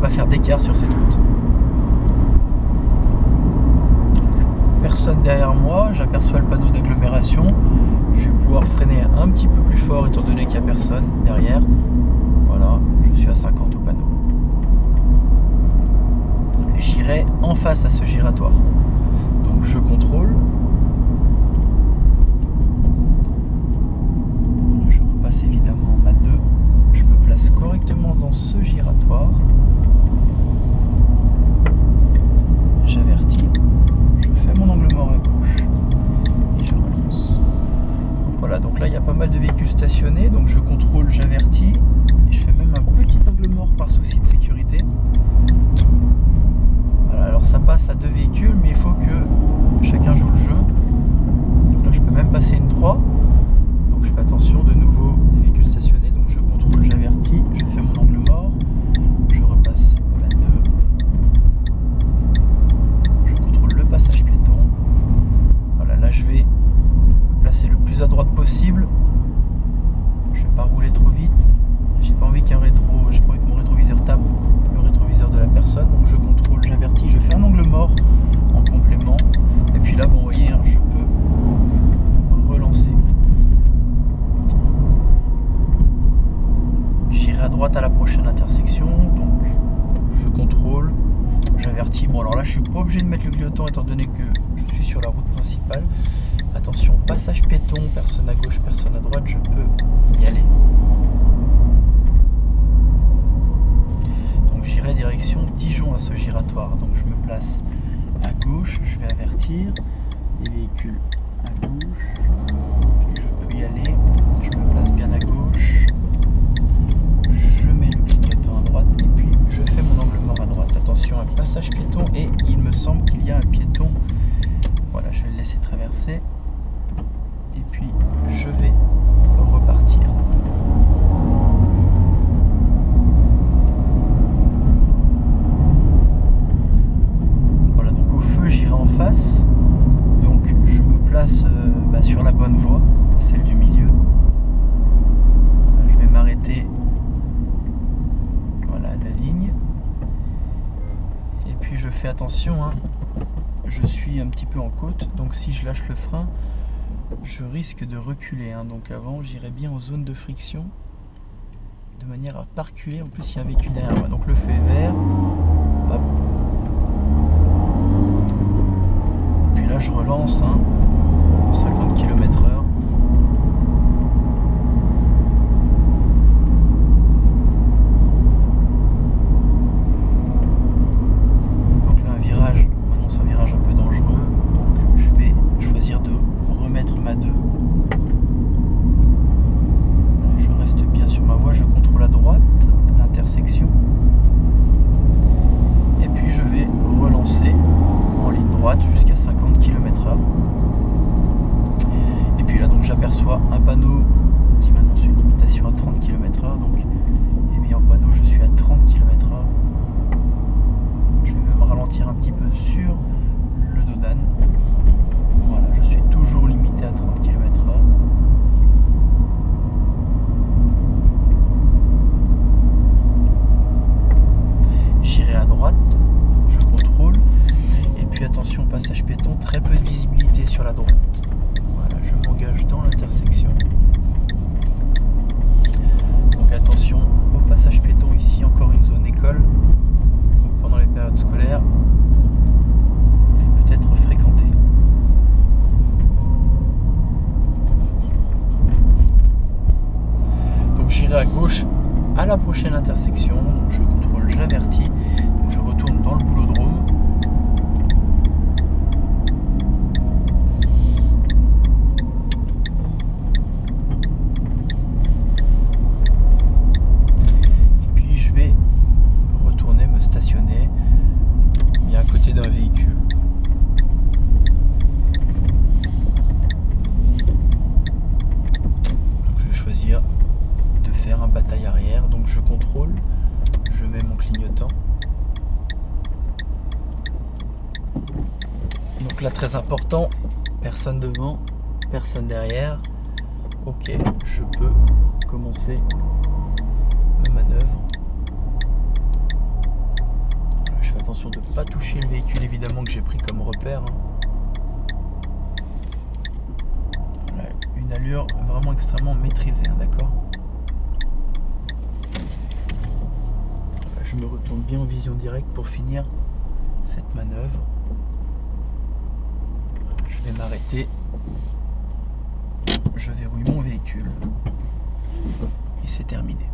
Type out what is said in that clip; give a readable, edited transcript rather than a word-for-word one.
pas faire d'écart sur cette route. Donc, personne derrière moi, j'aperçois le panneau d'agglomération. Je vais pouvoir freiner un petit peu plus fort étant donné qu'il n'y a personne derrière. Voilà, je suis à 50 au panneau. J'irai en face à ce giratoire. Donc je contrôle. Je repasse évidemment ma 2. Je me place correctement dans ce giratoire. J'avertis. Je fais mon angle mort à gauche. Et je relance. Donc voilà, donc là il y a pas mal de véhicules stationnés. Donc je contrôle, j'avertis. Et je fais même un petit angle mort par souci de sécurité. Voilà, alors ça passe à 2 véhicules, mais il faut que chacun joue le jeu. Donc là je peux même passer une 3. Donc je fais attention, de nouveau des véhicules stationnés. Donc je contrôle, j'avertis, je fais mon angle mort. Je repasse la 2. Je contrôle le passage piéton. Voilà, là je vais me placer le plus à droite possible. Je vais pas rouler trop vite. J'ai pas envie qu'un rétro, j'ai pas envie que mon rétroviseur tape le rétroviseur de la personne. Donc je contrôle, j'avertis, je fais un angle mort en complément. Et puis là, bon, vous voyez, hein, je peux relancer. J'irai à droite à la prochaine intersection. Donc je contrôle, j'avertis. Bon, alors là, je suis pas obligé de mettre le clignotant étant donné que je suis sur la route principale. Attention, passage piéton, personne à gauche, personne à droite, je peux y aller. J'irai direction Dijon à ce giratoire. Donc je me place à gauche, je vais avertir les véhicules à gauche. Ok, je peux y aller. Je me place bien à gauche. Je mets le clignotant à droite et puis je fais mon angle mort à droite. Attention, un passage piéton et il me semble qu'il y a un piéton. Voilà, je vais le laisser traverser. Et puis je vais repartir. J'irai en face, donc je me place sur la bonne voie, celle du milieu. Je vais m'arrêter, voilà la ligne, et puis je fais attention, hein. Je suis un petit peu en côte, donc si je lâche le frein, je risque de reculer, hein. Donc avant j'irai bien en zone de friction, de manière à pas reculer. En plus il y a un véhicule derrière moi, donc le feu est vert, hop. Là je relance, hein, 50 km/h. Donc là un virage, maintenant c'est un virage un peu dangereux, donc je vais choisir de remettre ma 2. Je reste bien sur ma voie, je contrôle à droite l'intersection. Et puis je vais relancer en ligne droite jusqu'à 50 km/h. Et puis là donc j'aperçois un panneau qui m'annonce une limitation à 30 km/h. Donc et bien au panneau je suis à 30 km/h. Je vais même ralentir un petit peu sur le dos d'âne. Voilà, je suis toujours limité à 30 km/h. J'irai à droite, je contrôle. Puis attention, passage piéton, très peu de visibilité sur la droite. Voilà, je m'engage dans l'intersection. Donc attention au passage piéton, ici encore une zone école. Donc pendant les périodes scolaires, et peut-être fréquentée. Donc j'irai à gauche à la prochaine intersection. Donc je contrôle, j'avertis. Donc je retourne dans le boulodrome. D'un véhicule. Donc je vais choisir de faire un bataille arrière, donc je contrôle, je mets mon clignotant. Donc là très important, personne devant, personne derrière. Ok, je peux commencer ma manœuvre. attention de ne pas toucher le véhicule évidemment que j'ai pris comme repère. Voilà, une allure vraiment extrêmement maîtrisée, d'accord. Voilà, je me retourne bien en vision directe pour finir cette manœuvre. Je vais m'arrêter. Je verrouille mon véhicule. Et c'est terminé.